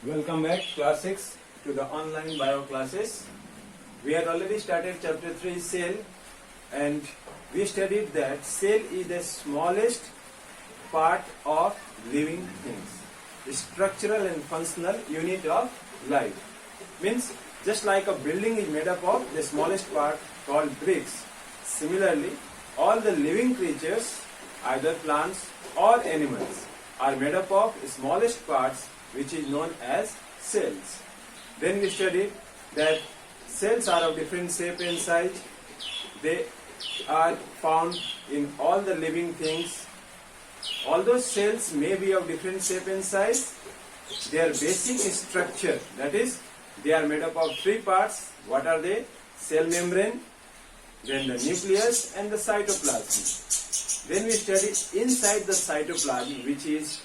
Welcome back, class 6, to the online bio classes. We had already started chapter 3, cell, and we studied that cell is the smallest part of living things, the structural and functional unit of life. Means just like a building is made up of the smallest part called bricks, similarly all the living creatures, either plants or animals, are made up of smallest parts which is known as cells. Then we studied that cells are of different shape and size. They are found in all the living things. Although cells may be of different shape and size, their basic structure, that is, they are made up of three parts. What are they? Cell membrane, then the nucleus, and the cytoplasm. Then we study inside the cytoplasm, which is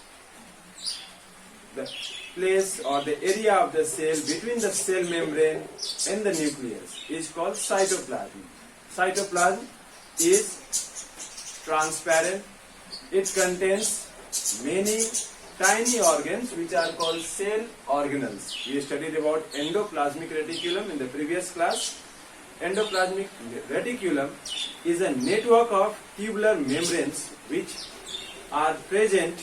the place or the area of the cell between the cell membrane and the nucleus is called cytoplasm. Cytoplasm is transparent. It contains many tiny organs which are called cell organelles. We studied about endoplasmic reticulum in the previous class. Endoplasmic reticulum is a network of tubular membranes which are present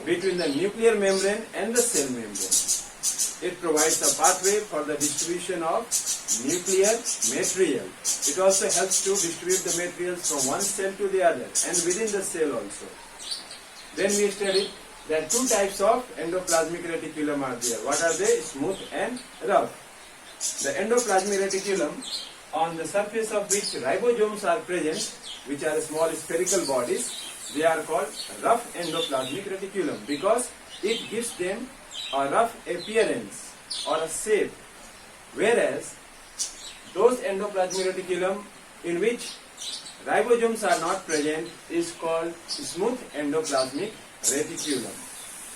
between the nuclear membrane and the cell membrane. It provides a pathway for the distribution of nuclear material. It also helps to distribute the materials from one cell to the other and within the cell also. Then we studied that two types of endoplasmic reticulum are there. What are they? Smooth and rough. The endoplasmic reticulum, on the surface of which ribosomes are present, which are small spherical bodies, they are called rough endoplasmic reticulum because it gives them a rough appearance or a shape, whereas those endoplasmic reticulum in which ribosomes are not present is called smooth endoplasmic reticulum.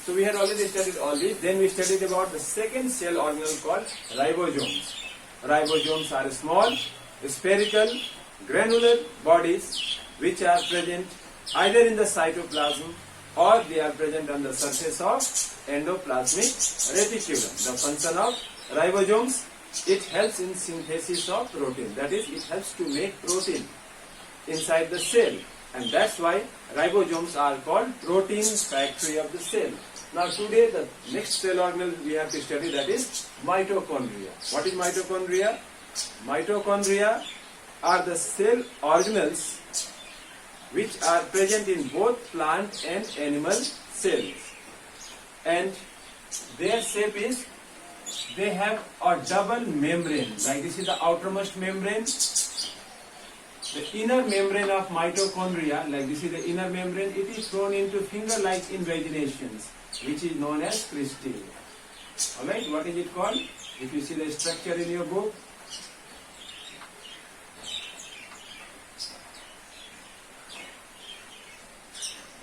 So we had already studied all this. Then we studied about the second cell organelle called ribosomes. Ribosomes are small, spherical, granular bodies which are present either in the cytoplasm or they are present on the surface of endoplasmic reticulum. The function of ribosomes, it helps in synthesis of protein. That is, it helps to make protein inside the cell, and that's why ribosomes are called protein factory of the cell. Now today the next cell organelle we have to study, that is mitochondria. What is mitochondria? Mitochondria are the cell organelles which are present in both plant and animal cells, and their shape is, they have a double membrane. Like this is the outermost membrane. The inner membrane of mitochondria, like this is the inner membrane, it is thrown into finger-like invaginations, which is known as cristae. Alright, what is it called? If you see the structure in your book,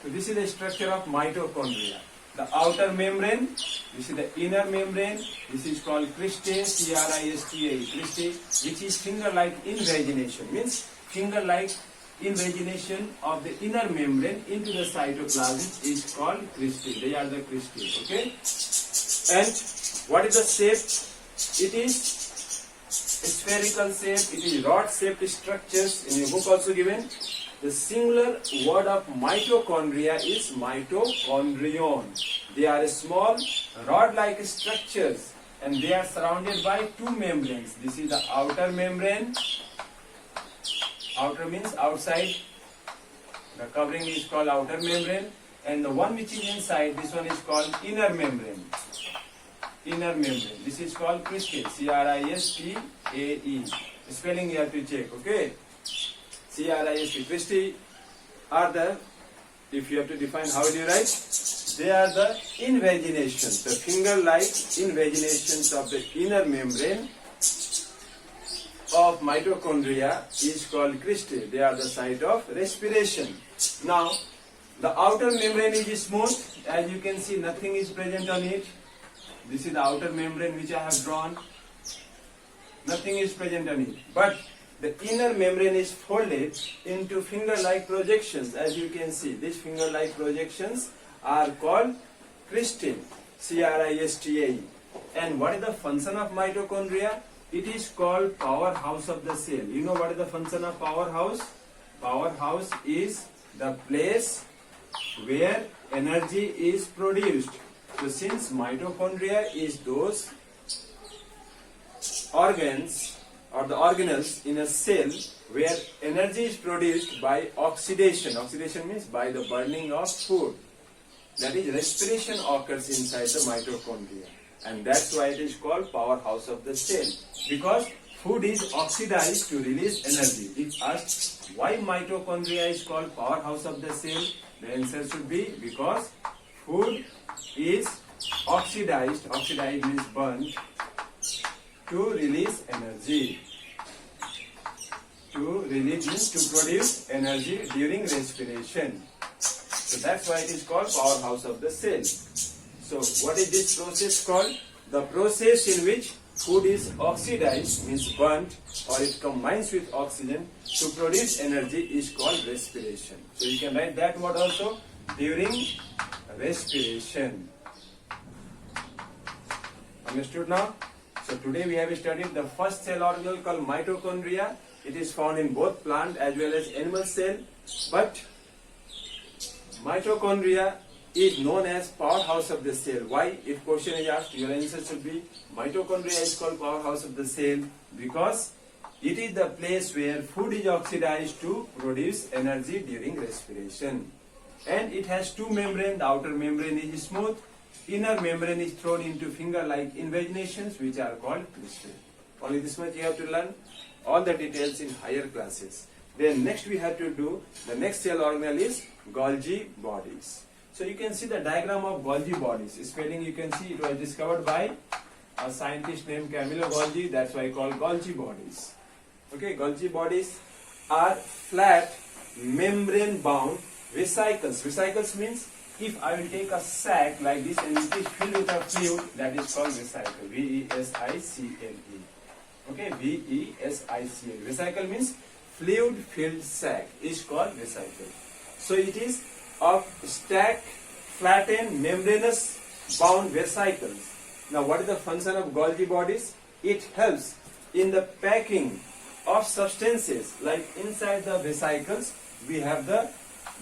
so this is the structure of mitochondria. The outer membrane, this is the inner membrane, this is called cristae, C-R-I-S-T-A-E, cristae, which is finger-like invagination, means finger-like invagination of the inner membrane into the cytoplasm is called cristae. They are the cristae, okay? And what is the shape? It is spherical shape, it is rod-shaped structures. In your book also given. The singular word of mitochondria is mitochondrion. They are small rod-like structures and they are surrounded by two membranes. This is the outer membrane. Outer means outside. The covering is called outer membrane, and the one which is inside, this one is called inner membrane. Inner membrane. This is called cristae. C-R-I-S-T-A-E. Spelling you have to check, okay? C-R-I-S-T. Cristae are the, if you have to define, how do you write? They are the invaginations, the finger-like invaginations of the inner membrane of mitochondria is called cristae. They are the site of respiration. Now, the outer membrane is smooth. As you can see, nothing is present on it. This is the outer membrane which I have drawn. Nothing is present on it. But the inner membrane is folded into finger-like projections. As you can see, these finger-like projections are called cristae, C-R-I-S-T-A-E. And what is the function of mitochondria? It is called powerhouse of the cell. You know what is the function of powerhouse? Powerhouse is the place where energy is produced. So since mitochondria is those organs or the organelles in a cell where energy is produced by oxidation. Oxidation means by the burning of food. That is, respiration occurs inside the mitochondria. And that's why it is called powerhouse of the cell. Because food is oxidized to release energy. If asked why mitochondria is called powerhouse of the cell, the answer should be because food is oxidized. Oxidized means burnt to release energy. To release means to produce energy during respiration. So that's why it is called powerhouse of the cell. So what is this process called? The process in which food is oxidized means burnt or it combines with oxygen to produce energy is called respiration. So you can write that word also, during respiration. Understood now? So today we have studied the first cell organelle called mitochondria. It is found in both plant as well as animal cell. But mitochondria is known as powerhouse of the cell. Why? If question is asked, your answer should be mitochondria is called powerhouse of the cell because it is the place where food is oxidized to produce energy during respiration. And it has two membranes. The outer membrane is smooth. Inner membrane is thrown into finger-like invaginations which are called crystal. Only this much you have to learn. All the details in higher classes. Then next we have to do, the next cell organelle is Golgi bodies. So you can see the diagram of Golgi bodies. Spelling you can see it was discovered by a scientist named Camillo Golgi. That's why called Golgi bodies. Okay, Golgi bodies are flat membrane bound vesicles. Vesicles means if I will take a sac like this and it is filled with a fluid, that is called vesicle. V-E-S-I-C-L-E. Okay, V-E-S-I-C-L. Vesicle means fluid filled sac is called vesicle. So it is of stacked, flattened, membranous bound vesicles. Now what is the function of Golgi bodies? It helps in the packing of substances. Like inside the vesicles we have the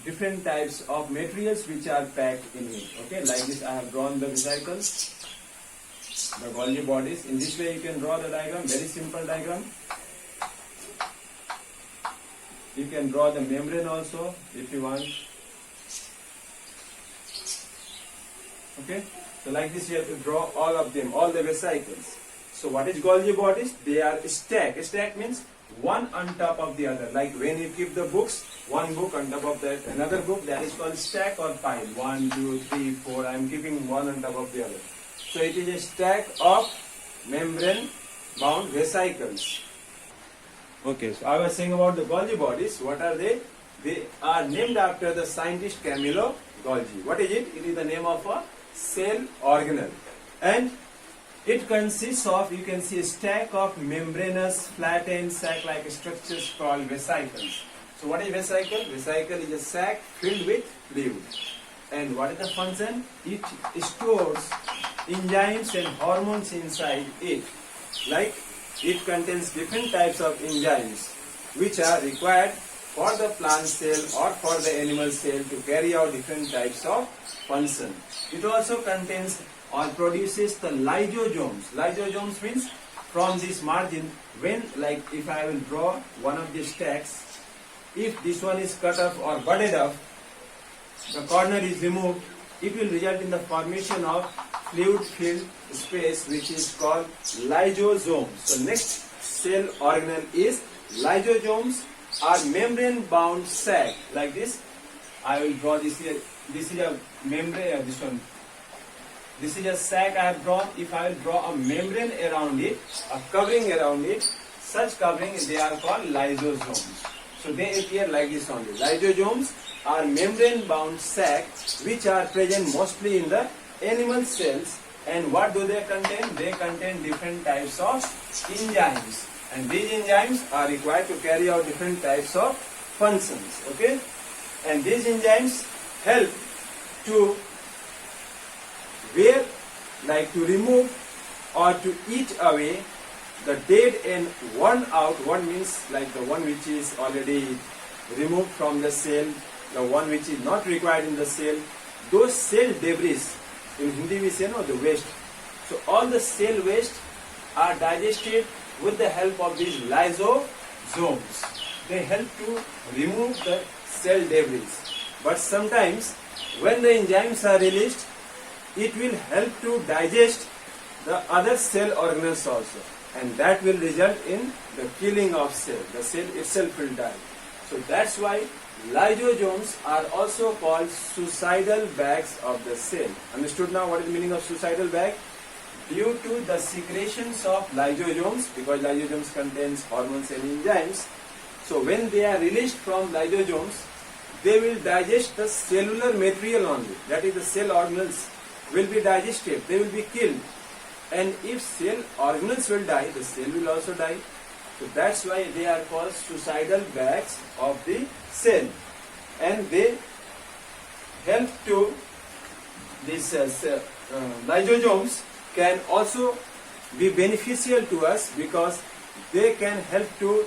different types of materials which are packed in it. Okay, like this I have drawn the vesicles, the Golgi bodies. In this way you can draw the diagram, very simple diagram. You can draw the membrane also if you want. Okay, so like this you have to draw all of them, all the vesicles. So what is Golgi bodies? They are stacked. Stack means one on top of the other. Like when you keep the books, one book on top of that another book, that is called stack or pile. 1, 2, 3, 4. I am keeping one on top of the other. So it is a stack of membrane bound vesicles. Okay, so I was saying about the Golgi bodies. What are they? They are named after the scientist Camillo Golgi. What is it? It is the name of a cell organelle. And it consists of, you can see, a stack of membranous, flattened, sac-like structures called vesicles. So what is vesicle? Vesicle is a sac filled with fluid. And what is the function? It stores enzymes and hormones inside it. Like it contains different types of enzymes which are required for the plant cell or for the animal cell to carry out different types of function. It also contains or produces the lysosomes. Lysosomes means from this margin, when, like if I will draw one of these stacks, if this one is cut off or budded off, the corner is removed, it will result in the formation of fluid filled space which is called lysosomes. So next cell organelle is lysosomes are membrane bound sac like this. I will draw this here. This is a membrane, this one. This is a sac I have drawn. If I will draw a membrane around it, a covering around it, such covering they are called lysosomes. So they appear like this only. Lysosomes are membrane bound sacs which are present mostly in the animal cells. And what do they contain? They contain different types of enzymes. And these enzymes are required to carry out different types of functions. Okay? And these enzymes help to remove or to eat away the dead and worn out. Worn means like the one which is already removed from the cell, the one which is not required in the cell. Those cell debris, in Hindi we say no, the waste. So all the cell waste are digested with the help of these lysosomes. They help to remove the cell debris. But sometimes when the enzymes are released, it will help to digest the other cell organelles also, and that will result in the killing of cell. The cell itself will die. So that's why lysosomes are also called suicidal bags of the cell. Understood now what is the meaning of suicidal bag? Due to the secretions of lysosomes, because lysosomes contains hormones and enzymes, so when they are released from lysosomes, they will digest the cellular material only, that is the cell organelles will be digested, they will be killed. And if cell organelles will die, the cell will also die. So that's why they are called suicidal bags of the cell. And they help to, these lysosomes can also be beneficial to us because they can help to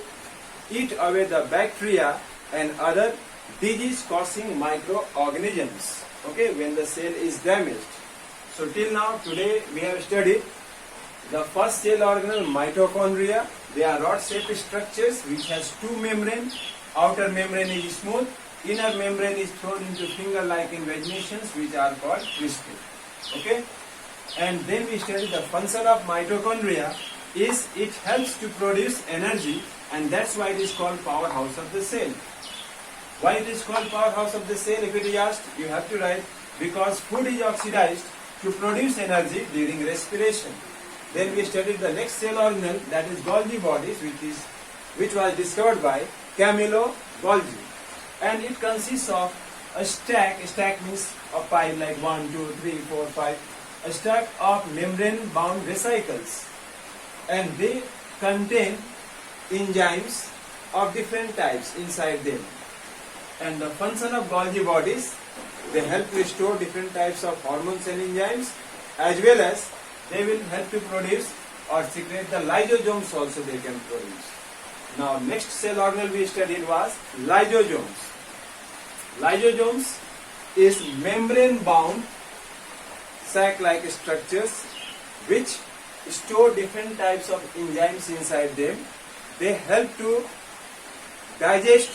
eat away the bacteria and other disease causing microorganisms, okay, when the cell is damaged. So till now, today we have studied the first cell organelle, mitochondria. They are rod-shaped structures which has two membranes. Outer membrane is smooth, inner membrane is thrown into finger-like invaginations which are called crystal. Okay? And then we studied the function of mitochondria is it helps to produce energy, and that's why it is called powerhouse of the cell. Why it is called powerhouse of the cell? If it is asked, you have to write because food is oxidized to produce energy during respiration. Then we studied the next cell organelle, that is Golgi bodies, which was discovered by Camillo Golgi, and it consists of a stack. A stack means a pile like 1, 2, 3, 4, 5. A stack of membrane-bound vesicles, and they contain enzymes of different types inside them. And the function of Golgi bodies, they help to store different types of hormones and enzymes, as well as they will help to produce or secrete the lysosomes also they can produce. Now next cell organelle we studied was lysosomes. Lysosomes is membrane bound sac-like structures which store different types of enzymes inside them. They help to digest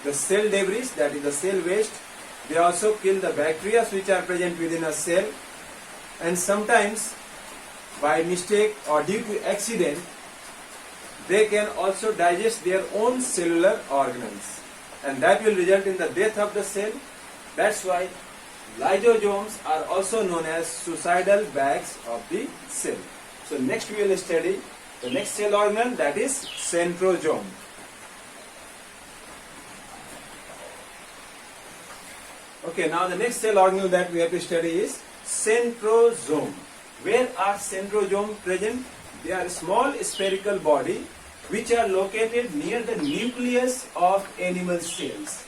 the cell debris, that is the cell waste. They also kill the bacteria which are present within a cell, and sometimes by mistake or due to accident they can also digest their own cellular organelles, and that will result in the death of the cell. That's why lysosomes are also known as suicidal bags of the cell. So next we will study the next cell organelle, that is centrosome. Okay, now the next cell organelle that we have to study is centrosome. Where are centrosomes present? They are small spherical body which are located near the nucleus of animal cells.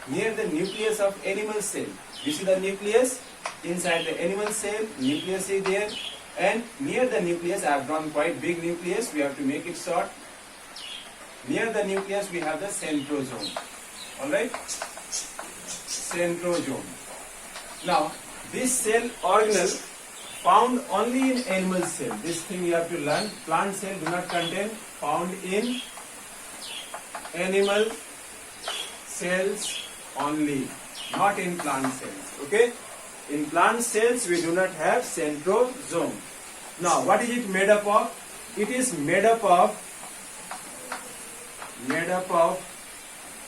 Near the nucleus of animal cell. You see the nucleus? Inside the animal cell, nucleus is there, and near the nucleus, I have drawn quite big nucleus, we have to make it short. Near the nucleus we have the centrosome. Alright? Centrosome. Now, this cell organelle found only in animal cell. This thing you have to learn. Plant cell do not contain, found in animal cells only, not in plant cells. Okay? In plant cells we do not have centrosome. Now, what is it made up of? It is made up of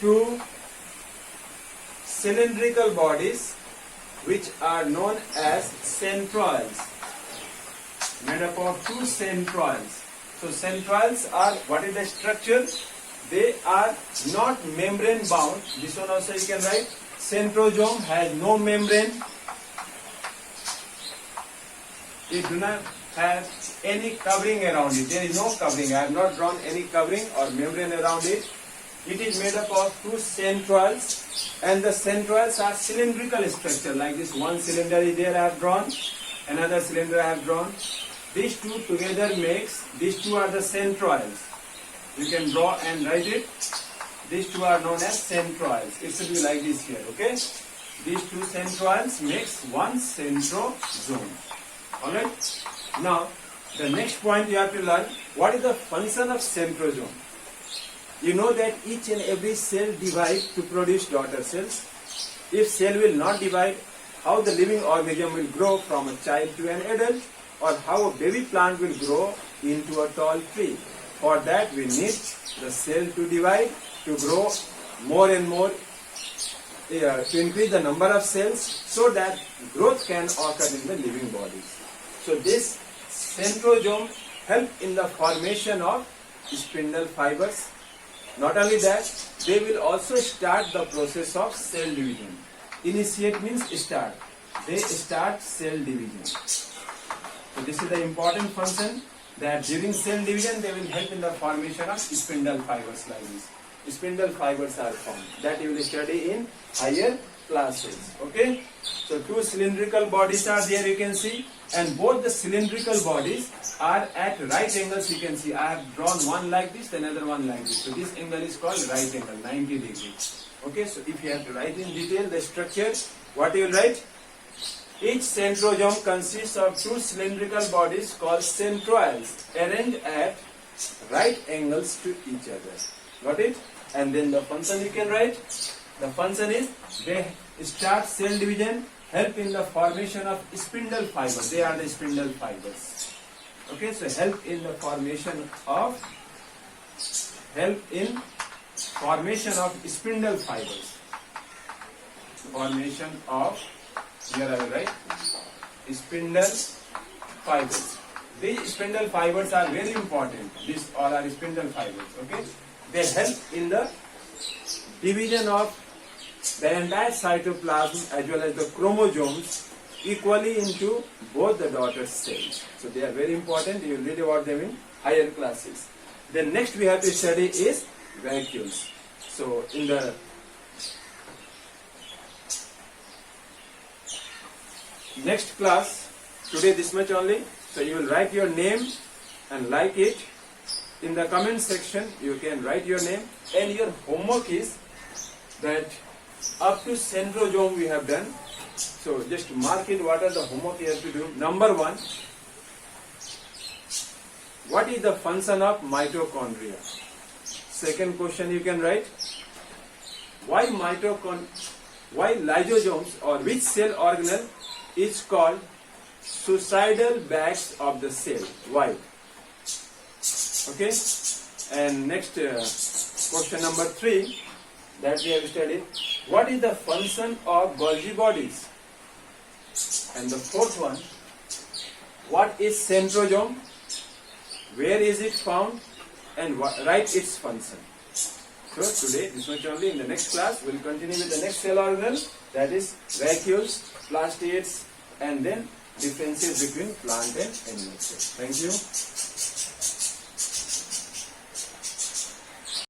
two cylindrical bodies which are known as centroids. Made up of two centroids. So centroids are, what is the structure? They are not membrane bound. This one also you can write. Centrosome has no membrane. It do not have any covering around it. There is no covering. I have not drawn any covering or membrane around it. It is made up of two centroids, and the centroids are cylindrical structure. Like this, one cylinder is there I have drawn, another cylinder I have drawn, These two together makes, these two are the centroids. You can draw and write it. These two are known as centroids. It should be like this here, okay? These two centroids makes one centrosome. Alright? Now, the next point you have to learn, what is the function of centrosome? You know that each and every cell divides to produce daughter cells. If cell will not divide, how the living organism will grow from a child to an adult, or how a baby plant will grow into a tall tree. For that we need the cell to divide, to grow more and more, to increase the number of cells so that growth can occur in the living bodies. So this centrosome help in the formation of spindle fibers. Not only that, they will also start the process of cell division. Initiate means start. They start cell division. So this is the important function, that during cell division they will help in the formation of spindle fibers like this. Spindle fibers are formed. That you will study in higher classes. Okay? So two cylindrical bodies are there, you can see, and both the cylindrical bodies are at right angles. You can see I have drawn one like this, another one like this. So this angle is called right angle, 90 degrees. Okay, so if you have to write in detail the structure, what you will write? Each centrosome consists of two cylindrical bodies called centroids arranged at right angles to each other. Got it? And then the function you can write. The function is they start cell division, help in the formation of spindle fibers. They are the spindle fibers. Okay, so help in the formation of spindle fibers. Formation of, here I will write, spindle fibers. These spindle fibers are very important. These all are spindle fibers. Okay, they help in the division of the entire cytoplasm as well as the chromosomes equally into both the daughter cells. So they are very important. You will read about them in higher classes. Then next we have to study is vacuoles. So in the next class, today this much only. So you will write your name and like it. In the comment section you can write your name, and your homework is that up to centrosome we have done. So just mark it, what are the homework you have to do. Number 1, what is the function of mitochondria? Second question you can write, why lysosomes or which cell organelle is called suicidal bags of the cell? Why? Okay, and next question number 3 that we have studied, what is the function of Golgi bodies? And the fourth one, what is centrosome, where is it found, and write its function. So today this much only. In the next class we will continue with the next cell organelle, that is vacuoles, plastids, and then differences between plant and animal cells. Thank you.